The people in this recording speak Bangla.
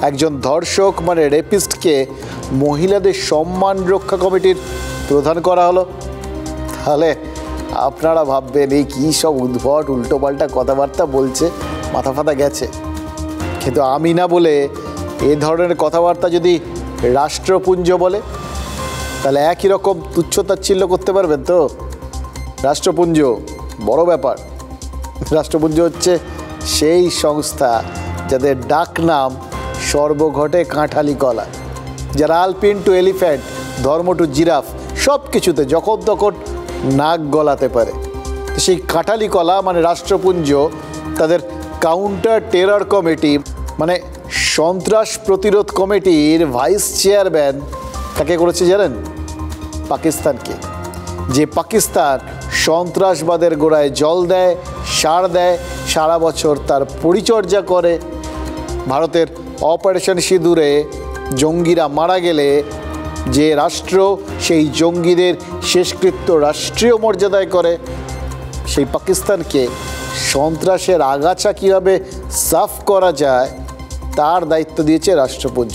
একজন ধর্ষক মানে রেপিস্টকে মহিলাদের সম্মান রক্ষা কমিটির প্রধান করা হলো। তাহলে আপনারা ভাববেন এই কী সব উদ্ভট উল্টোপাল্টা কথাবার্তা বলছে, মাথা ফাতা গেছে। কিন্তু আমি না বলে এ ধরনের কথাবার্তা যদি রাষ্ট্রপুঞ্জ বলে তাহলে একই রকম তুচ্ছতাচ্ছিল্য করতে পারবেন তো? রাষ্ট্রপুঞ্জ বড় ব্যাপার। রাষ্ট্রপুঞ্জ হচ্ছে সেই সংস্থা যাদের ডাক নাম সর্বঘটে কাঁঠালি কলা, যারা আলপিন টু এলিফ্যান্ট, ধর্ম টু জিরাফ সব কিছুতে যখন তখন নাক গলাতে পারে। সেই কাঁঠালি কলা মানে রাষ্ট্রপুঞ্জ তাদের কাউন্টার টেরর কমিটি মানে সন্ত্রাস প্রতিরোধ কমিটির ভাইস চেয়ারম্যান তাকে করেছে জানেন? পাকিস্তানকে। যে পাকিস্তান সন্ত্রাসবাদের গোড়ায় জল দেয়, সার দেয়, সারা বছর তার পরিচর্যা করে। ভারতের অপারেশন সিঁদুরে জঙ্গিরা মারা গেলে যে রাষ্ট্র সেই জঙ্গিদের শেষকৃত্য রাষ্ট্রীয় মর্যাদায় করে, সেই পাকিস্তানকে সন্ত্রাসের আগাছা কীভাবে সাফ করা যায় তার দায়িত্ব দিয়েছে রাষ্ট্রপুঞ্জ।